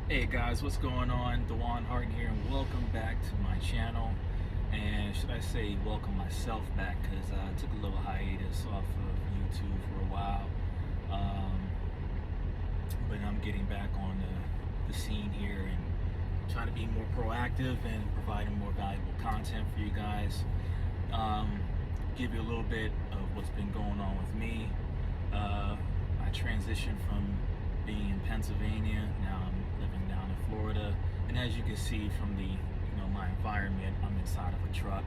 Hey guys, what's going on? Dawan Harden here, and welcome back to my channel. And should I say welcome myself back, because I took a little hiatus off of YouTube for a while. But I'm getting back on the scene here and trying to be more proactive and providing more valuable content for you guys. Give you a little bit of what's been going on with me. I transitioned from being in Pennsylvania. Now I'm living down in Florida, and as you can see from the my environment, I'm inside of a truck.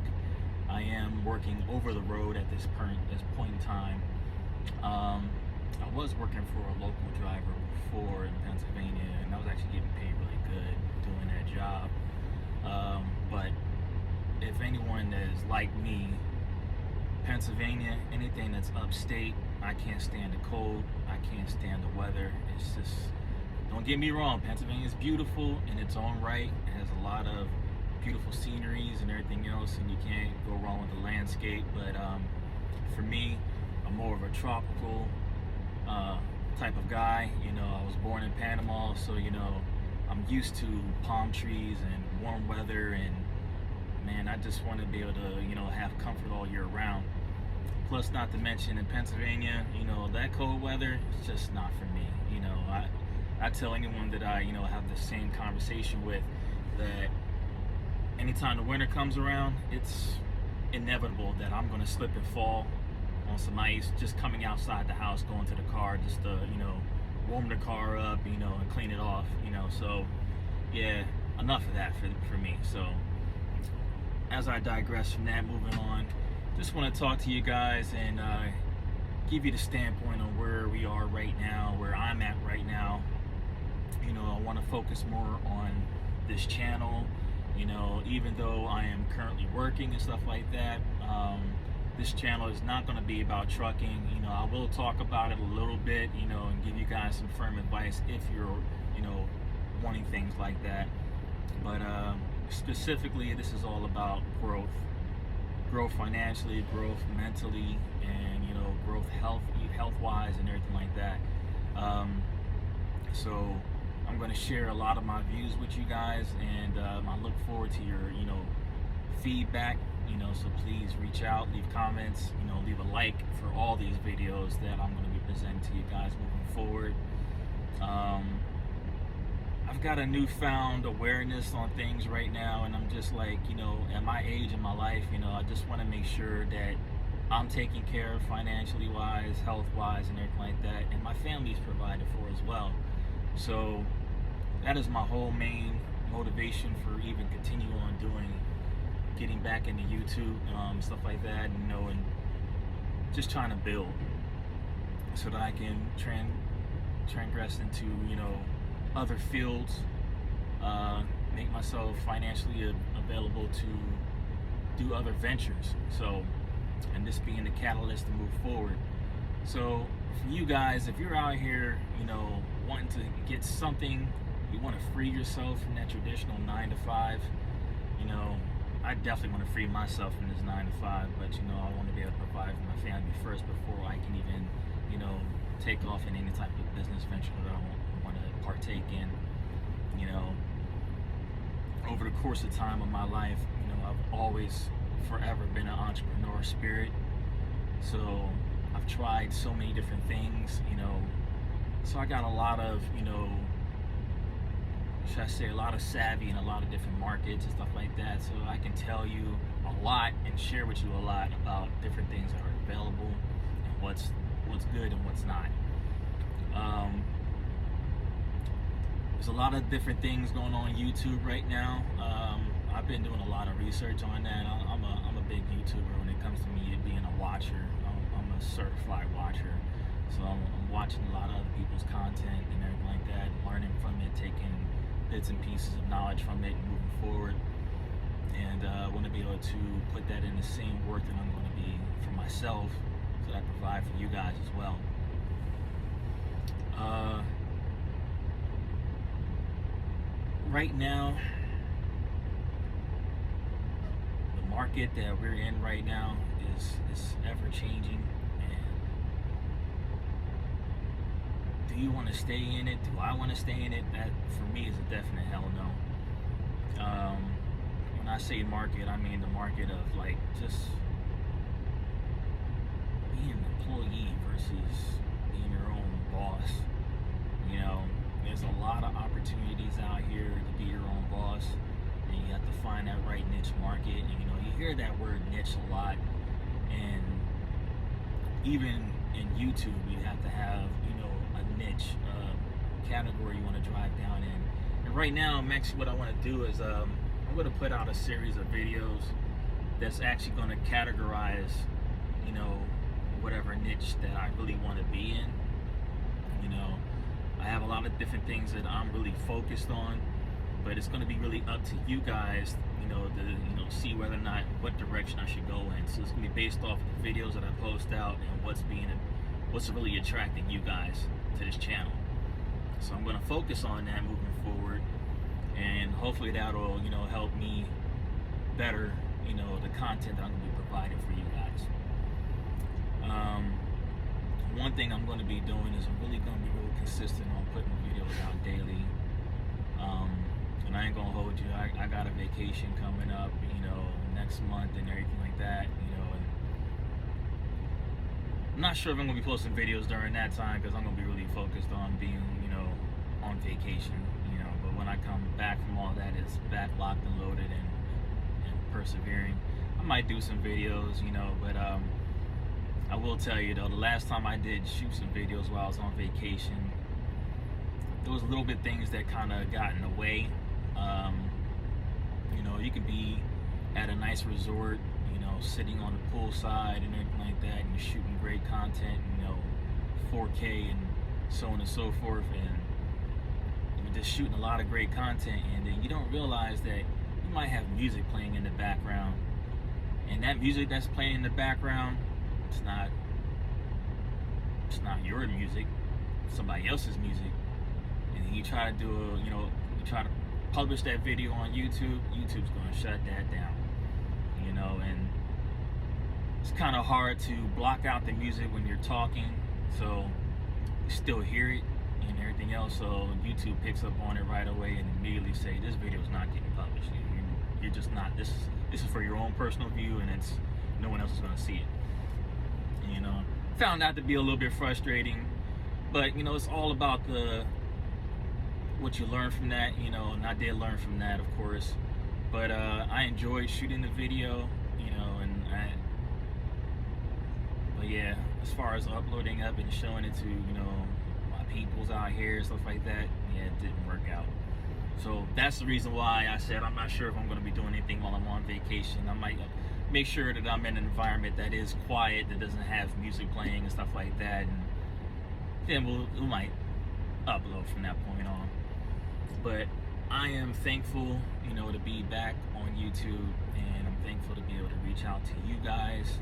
I am working over the road at this point in time. I was working for a local driver before in Pennsylvania, and I was actually getting paid really good doing that job. But if anyone that is like me, Pennsylvania, anything that's upstate, I can't stand the cold. I can't stand the weather. It's just, don't get me wrong, Pennsylvania is beautiful in its own right. It has a lot of beautiful sceneries and everything else, and you can't go wrong with the landscape. But for me, I'm more of a tropical type of guy. I was born in Panama, so I'm used to palm trees and warm weather, and man, I just want to be able to have comfort all year round. Plus, not to mention in Pennsylvania, that cold weather is just not for me. I tell anyone that I have the same conversation with that anytime the winter comes around, it's inevitable that I'm going to slip and fall on some ice just coming outside the house, going to the car just to warm the car up, and clean it off. So yeah, enough of that for me. So as I digress from that, moving on, just want to talk to you guys and give you the standpoint on where we are right now, where I'm at right now. I want to focus more on this channel. Even though I am currently working and stuff like that, this channel is not going to be about trucking. I will talk about it a little bit, and give you guys some firm advice if you're, wanting things like that. But specifically, this is all about growth financially, growth mentally, and growth health-wise and everything like that. So I'm going to share a lot of my views with you guys, and I look forward to your feedback. So please reach out, leave comments, leave a like for all these videos that I'm going to be presenting to you guys moving forward. I've got a newfound awareness on things right now, and I'm just like, at my age in my life, I just want to make sure that I'm taken care of financially wise, health wise, and everything like that, and my family's provided for as well. So that is my whole main motivation for even continue on getting back into YouTube, stuff like that, and just trying to build so that I can transgress into other fields, make myself financially available to do other ventures. So, and this being the catalyst to move forward. So for you guys, if you're out here, wanting to get something, you want to free yourself from that traditional 9 to 5, I definitely want to free myself from this 9 to 5, but I want to be able to provide for my family first before I can even, take off in any type of business venture that I want to partake in. Over the course of time of my life, I've always forever been an entrepreneur spirit. So I've tried so many different things, so I got a lot of, should I say, a lot of savvy in a lot of different markets and stuff like that. So I can tell you a lot and share with you a lot about different things that are available and what's good and what's not. There's a lot of different things going on YouTube right now. I've been doing a lot of research on that. I'm a big YouTuber when it comes to me being a watcher. I'm a certified watcher. So I'm watching a lot of other people's content and everything like that, learning from it, taking bits and pieces of knowledge from it and moving forward. And I want to be able to put that in the same work that I'm going to be for myself, so that I provide for you guys as well. Right now, the market that we're in right now is ever changing, and do you want to stay in it? Do I want to stay in it? That for me is a definite hell no. When I say market, I mean the market of like just being an employee versus being your own boss. You know, there's a lot of opportunities out here to be your own boss, and you have to find that right niche market. And you know, you hear that word niche a lot, and even in YouTube, you have to have, you know, a niche category you want to drive down in. And right now, actually, what I want to do is I'm going to put out a series of videos that's actually going to categorize, you know, whatever niche that I really want to be in. You know, I have a lot of different things that I'm really focused on, but it's going to be really up to you guys, you know, to see whether or not what direction I should go in. So it's going to be based off of the videos that I post out and what's really attracting you guys to this channel. So I'm going to focus on that moving forward, and hopefully that'll, you know, help me better, you know, the content that I'm going to be providing for you guys. One thing I'm going to be doing is I'm really going to be real consistent on putting videos out daily. And I ain't going to hold you. I got a vacation coming up, you know, next month and everything like that, you know. And I'm not sure if I'm going to be posting videos during that time because I'm going to be really focused on being, you know, on vacation, you know. But when I come back from all that, it's back locked and loaded and persevering. I might do some videos, you know, but I will tell you though, the last time I did shoot some videos while I was on vacation, there was a little bit things that kind of got in the way. You know, you could be at a nice resort, you know, sitting on the poolside and everything like that, and you're shooting great content, you know, 4K and so on and so forth, and you're just shooting a lot of great content, and then you don't realize that you might have music playing in the background, and that music that's playing in the background, it's not your music, it's somebody else's music. And you try to do you try to publish that video on YouTube, YouTube's going to shut that down, you know. And it's kind of hard to block out the music when you're talking, so you still hear it and everything else. So YouTube picks up on it right away and immediately say, this video is not getting published. You're just not. This is for your own personal view, and it's no one else is going to see it. You know, found that to be a little bit frustrating, but you know, it's all about what you learn from that, you know. And I did learn from that, of course, but I enjoyed shooting the video, you know. But yeah, as far as uploading up and showing it to, you know, my peoples out here and stuff like that, yeah, it didn't work out. So that's the reason why I said I'm not sure if I'm going to be doing anything while I'm on vacation. I might make sure that I'm in an environment that is quiet, that doesn't have music playing and stuff like that, and then we might upload from that point on. But I am thankful, you know, to be back on YouTube, and I'm thankful to be able to reach out to you guys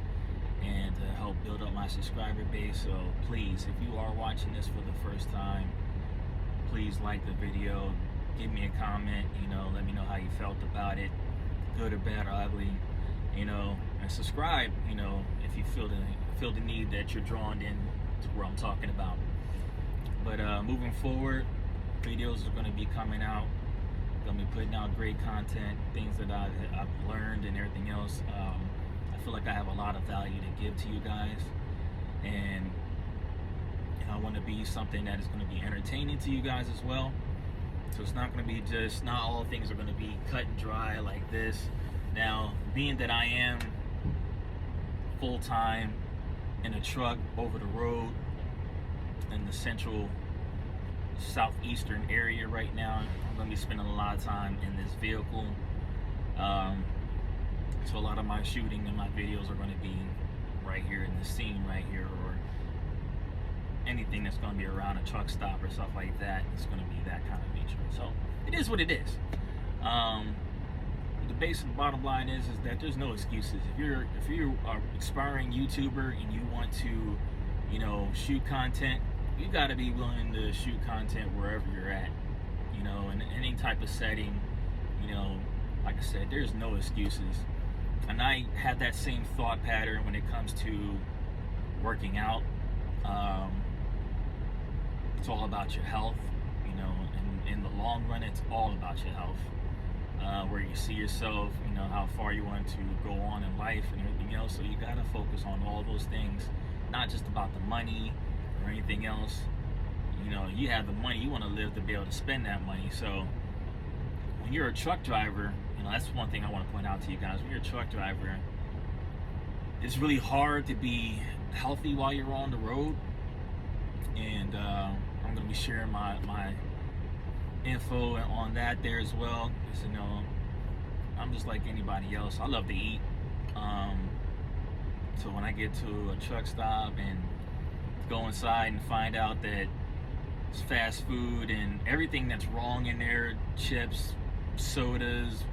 and to help build up my subscriber base. So please, if you are watching this for the first time, please like the video, give me a comment, you know, let me know how you felt about it, good or bad or ugly, you know, and subscribe, you know, if you feel the need that you're drawn in to where I'm talking about. But moving forward, videos are going to be coming out. Going to be putting out great content, things that I've learned and everything else. I feel like I have a lot of value to give to you guys, and I want to be something that is going to be entertaining to you guys as well. So it's not going to be just, not all things are going to be cut and dry like this. Now, being that I am full-time in a truck over the road in the central southeastern area right now, I'm going to be spending a lot of time in this vehicle. So a lot of my shooting and my videos are going to be right here in the scene right here, or anything that's going to be around a truck stop or stuff like that. It's going to be that kind of nature. So it is what it is. The bottom line is that there's no excuses. If you're an aspiring YouTuber and you want to, you know, shoot content, you got to be willing to shoot content wherever you're at, you know, in any type of setting. You know, like I said, there's no excuses. And I had that same thought pattern when it comes to working out. it's all about your health, you know, and in the long run, it's all about your health. Where you see yourself, you know, how far you want to go on in life and everything else. So you gotta focus on all those things, not just about the money or anything else. You know, you have the money, you want to live to be able to spend that money. So when you're a truck driver, you know, that's one thing I want to point out to you guys. When you're a truck driver, it's really hard to be healthy while you're on the road. And I'm going to be sharing my info on that there as well. Because, you know, I'm just like anybody else. I love to eat. So when I get to a truck stop and go inside and find out that it's fast food and everything that's wrong in there, chips, sodas,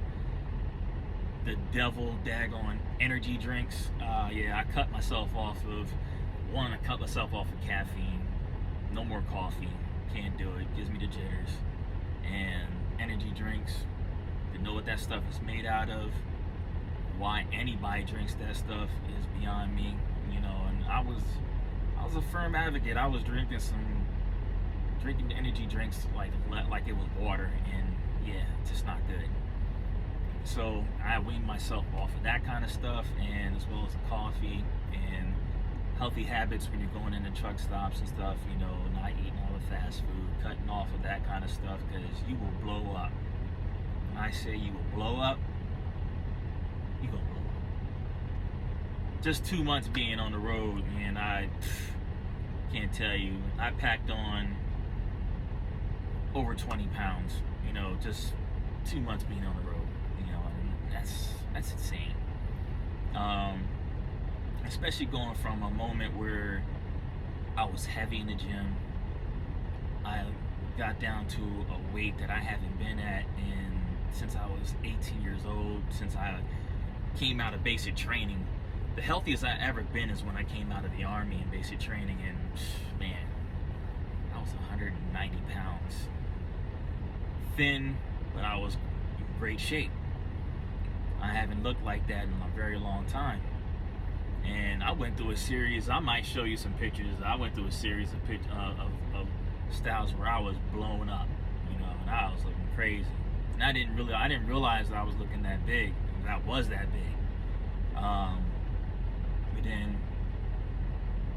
the devil daggone energy drinks, yeah, I cut myself off of caffeine. No more coffee, can't do it, gives me the jitters. And energy drinks, to know what that stuff is made out of, why anybody drinks that stuff is beyond me, you know. And I was a firm advocate. I was drinking the energy drinks like it was water, and yeah, it's just not good. So I weaned myself off of that kind of stuff, and as well as the coffee and healthy habits when you're going into truck stops and stuff, you know, not eating all the fast food, cutting off of that kind of stuff, because you will blow up. When I say you will blow up, you gonna blow up. Just 2 months being on the road, and I can't tell you, I packed on over 20 pounds, you know, just 2 months being on the road, you know, and that's insane. Especially going from a moment where I was heavy in the gym, I got down to a weight that I haven't been at since I was 18 years old, since I came out of basic training. The healthiest I ever been is when I came out of the Army in basic training, and man, I was 190 pounds. Thin, but I was in great shape. I haven't looked like that in a very long time. And I went through a series, I might show you some pictures, I went through a series of styles where I was blown up, you know, and I was looking crazy. And I didn't realize that I was looking that big, that I was that big. But then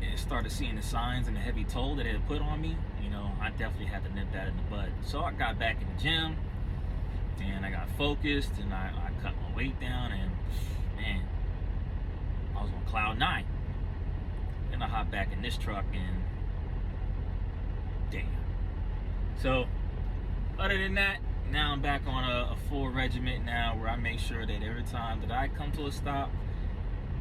it started seeing the signs and the heavy toll that it had put on me. You know, I definitely had to nip that in the bud. So I got back in the gym, and I got focused, and I cut my weight down, and man, I was on cloud 9. Then I hopped back in this truck, and damn. So other than that, now I'm back on a full regiment now, where I make sure that every time that I come to a stop,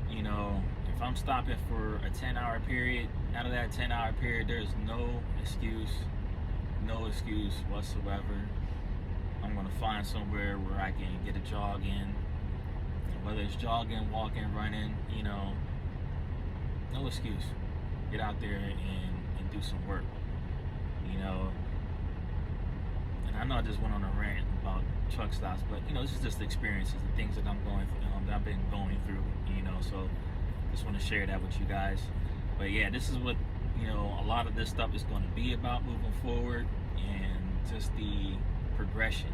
you know, if I'm stopping for a 10-hour period, out of that 10-hour period, there's no excuse whatsoever. I'm gonna find somewhere where I can get a jog in, whether it's jogging, walking, running, you know, no excuse. Get out there and do some work, you know. And I know I just went on a rant about truck stops, but you know, this is just the experiences, the things that I'm going through, that I've been going through, you know. So just want to share that with you guys. But yeah, this is what, you know, a lot of this stuff is going to be about moving forward, and just the progression.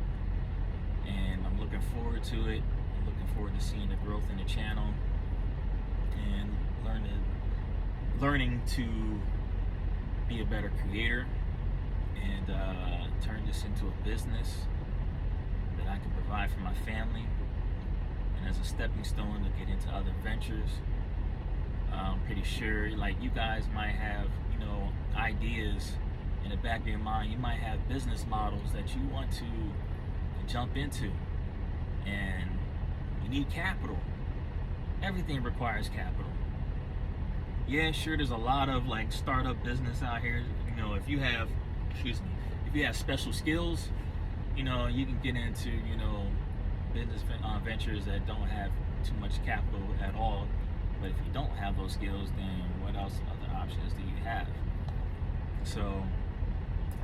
And I'm looking forward to it. I'm looking forward to seeing the growth in the channel, and learning to be a better creator, and turn this into a business that I can provide for my family, and as a stepping stone to get into other ventures. I'm pretty sure, like, you guys might have, you know, ideas in the back of your mind. You might have business models that you want to jump into, and you need capital. Everything requires capital. Yeah, sure, there's a lot of like startup business out here. You know, if you have special skills, you know, you can get into, you know, business ventures that don't have too much capital at all. But if you don't have those skills, then what else other options do you have? So,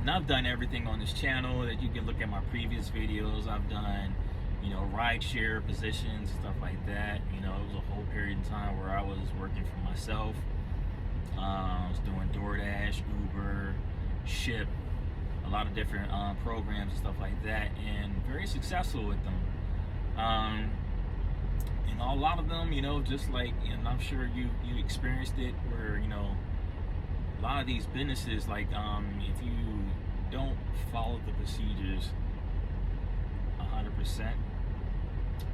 and I've done everything on this channel that you can look at my previous videos. I've done, you know, rideshare positions, stuff like that. You know, it was a whole period of time where I was working for myself. I was doing DoorDash, Uber, Ship, a lot of different programs and stuff like that, and very successful with them. And a lot of them, just like, and I'm sure you experienced it, where a lot of these businesses, like, if you don't follow the procedures 100%,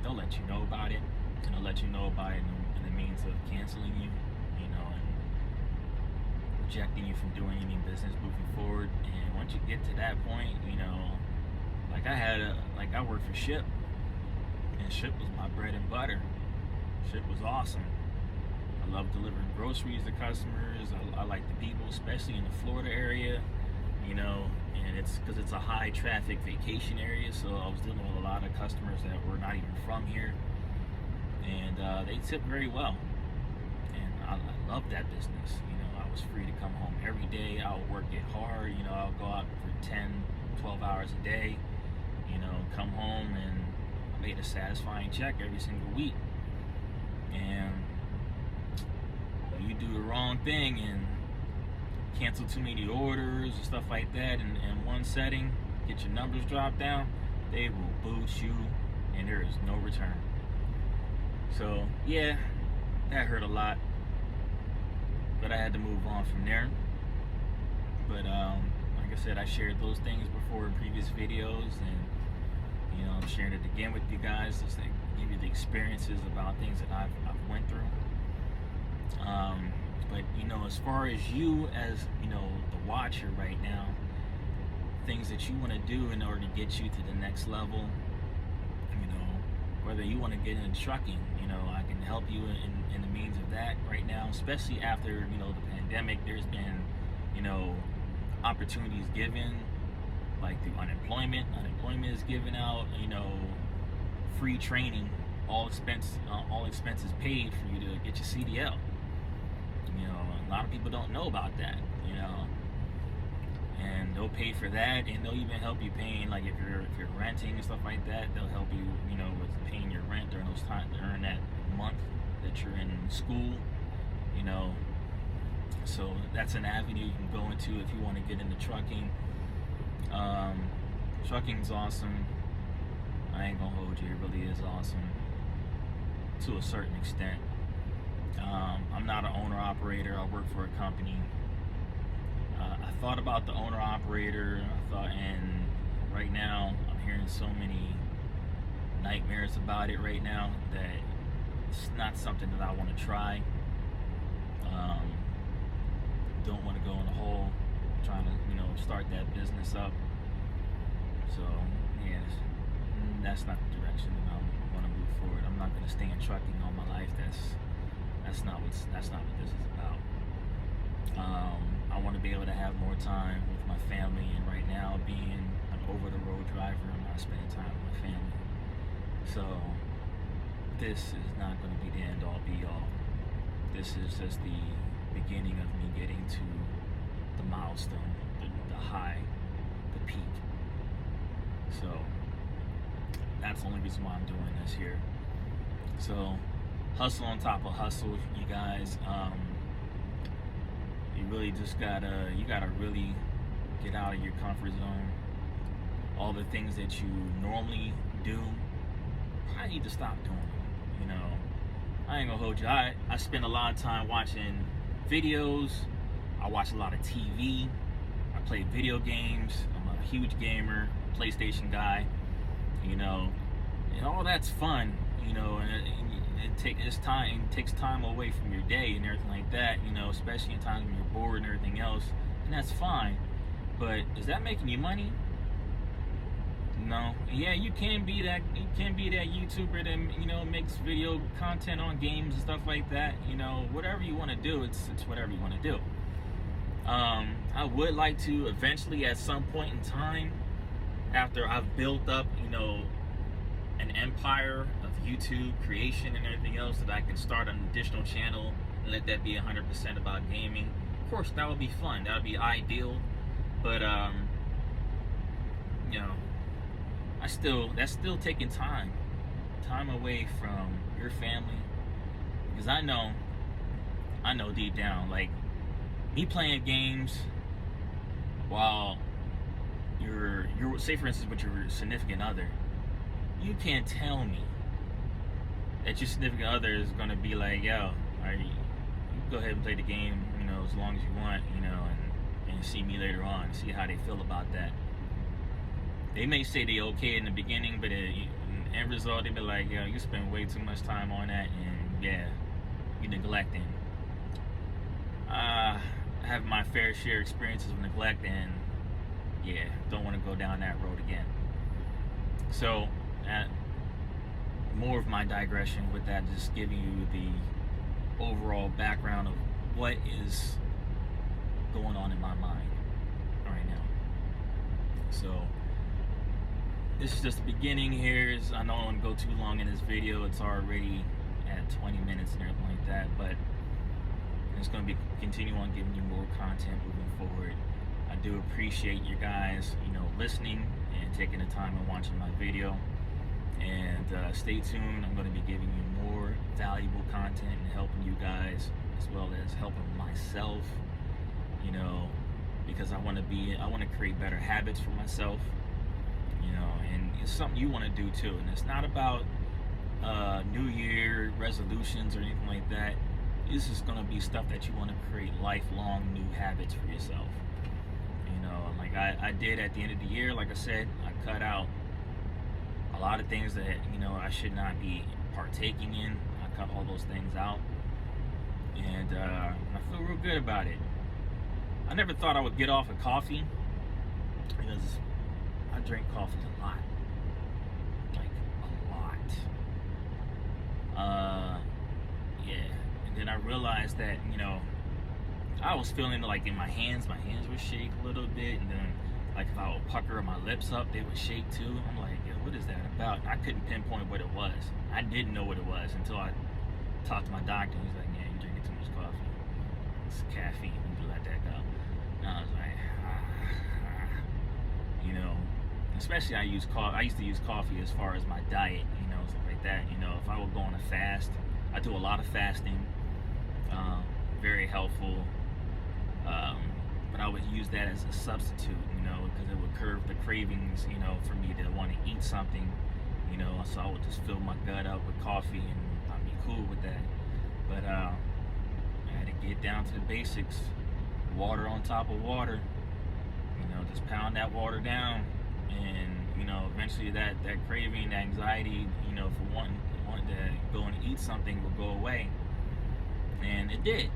they'll let you know about it, and they'll let you know about it in the means of canceling you, and rejecting you from doing any business moving forward. And once you get to that point, like I worked for Ship, and Ship was my bread and butter. Ship was awesome. I love delivering groceries to customers. I like the people, especially in the Florida area, and it's because it's a high traffic vacation area, so I was dealing with a lot of customers that were not even from here, and they tip very well, and I loved that business. I was free to come home every day. I would work it hard. I would go out for 10, 12 hours a day, come home, and I made a satisfying check every single week. And you do the wrong thing and cancel too many orders and stuff like that in one setting, get your numbers dropped down, they will boot you, and there is no return. So yeah, that hurt a lot, but I had to move on from there. But like I said, I shared those things before in previous videos, and I'm sharing it again with you guys, just to give you the experiences about things that I've went through. But as far as you as the watcher right now, things that you want to do in order to get you to the next level, whether you want to get into trucking, I can help you in the means of that right now, especially after the pandemic. There's been opportunities given, like through unemployment is given out, free training, all expenses paid for you to get your CDL. A lot of people don't know about that, and they'll pay for that, and they'll even help you paying, like if you're renting and stuff like that, they'll help you, with paying your rent during those times, during that month that you're in school, so that's an avenue you can go into if you want to get into trucking. Trucking's awesome. I ain't gonna hold you, it really is awesome to a certain extent. I'm not an owner operator. I work for a company. I thought about the owner operator. And right now I'm hearing so many nightmares about it right now that it's not something that I want to try. Don't want to go in a hole trying to start that business up. So yes, that's not the direction that I want to move forward. I'm not going to stay in trucking all my life. That's not what this is about. I want to be able to have more time with my family, and right now, being an over-the-road driver, I'm not spending time with my family. So this is not going to be the end-all, be-all. This is just the beginning of me getting to the milestone, the high, the peak. So that's the only reason why I'm doing this here. So hustle on top of hustle, you guys. You really just gotta really get out of your comfort zone. All the things that you normally do, I need to stop doing them. I ain't gonna hold you. I spend a lot of time watching videos. I watch a lot of TV. I play video games. I'm a huge gamer, PlayStation guy. And all that's fun. It takes time away from your day and everything like that, especially in times when you're bored and everything else, and that's fine. But is that making you money? No. Yeah, you can be that YouTuber that makes video content on games and stuff like that. Whatever you want to do, it's whatever you want to do. I would like to eventually, at some point in time, after I've built up an empire of YouTube creation and everything else, that I can start an additional channel and let that be 100% about gaming. Of course, that would be fun. That would be ideal. But that's still taking time away from your family, because I know deep down, like, me playing games while your say for instance with your significant other, you can't tell me that your significant other is gonna be like, yo, all right, you go ahead and play the game, you know, as long as you want, you know, and see me later on, see how they feel about that. They may say they okay in the beginning, but in end result, they be like, yo, you spend way too much time on that, and yeah, you neglecting. I have my fair share experiences of neglect, and yeah, don't want to go down that road again. So, more of my digression with that, just giving you the overall background of what is going on in my mind right now. So, this is just the beginning here. I don't want to go too long in this video. It's already at 20 minutes and everything like that, but it's going to be continue on giving you more content moving forward. I do appreciate you guys, you know, listening and taking the time and watching my video. And stay tuned. I'm going to be giving you more valuable content and helping you guys, as well as helping myself. You know, because I want to create better habits for myself. You know, and it's something you want to do too. And it's not about New Year resolutions or anything like that. This is going to be stuff that you want to create lifelong new habits for yourself. You know, like I did at the end of the year, like I said, I cut out a lot of things that, you know, I should not be partaking in. I cut all those things out. And I feel real good about it. I never thought I would get off of coffee, because I drink coffee a lot. Like, a lot. Yeah. And then I realized that, you know, I was feeling like in my hands would shake a little bit, and then like if I would pucker my lips up, they would shake too. I'm like, yo, what is that about? I couldn't pinpoint what it was. I didn't know what it was until I talked to my doctor. He's like, yeah, you're drinking too much coffee. It's caffeine. You can let that go. And I was like, you know, especially I used to use coffee as far as my diet, you know, stuff like that. You know, if I would go on a fast, I do a lot of fasting, very helpful. But I would use that as a substitute, you know, because it would curb the cravings, you know, for me to want to eat something, you know. So I would just fill my gut up with coffee, and I'd be cool with that. But I had to get down to the basics. Water on top of water, you know, just pound that water down, and you know, eventually that craving, that anxiety, you know, for wanting to go and eat something will go away. And it did,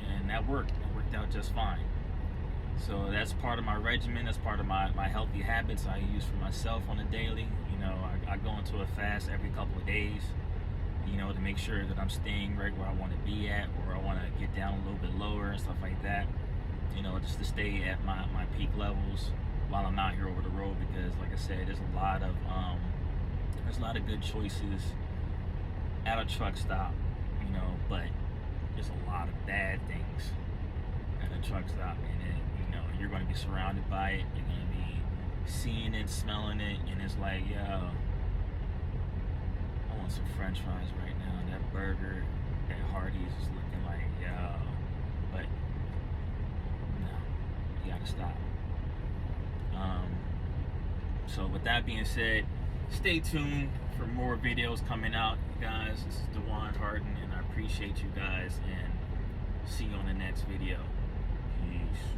and that worked out just fine. So that's part of my regimen. That's part of my healthy habits I use for myself on a daily. You know, I go into a fast every couple of days, you know, to make sure that I'm staying right where I want to be at, or I want to get down a little bit lower and stuff like that. You know, just to stay at my peak levels while I'm out here over the road, because like I said, there's a lot of good choices at a truck stop, you know, but there's a lot of bad things at a truck stop, and then, you know, you're going to be surrounded by it. You're going to be seeing it, smelling it, and it's like, yo, I want some French fries right now. That burger at Hardee's is looking like, yo, but no, you gotta stop. So with that being said, stay tuned for more videos coming out, you guys. This is Dawan Harden, and I appreciate you guys, and see you on the next video. Peace.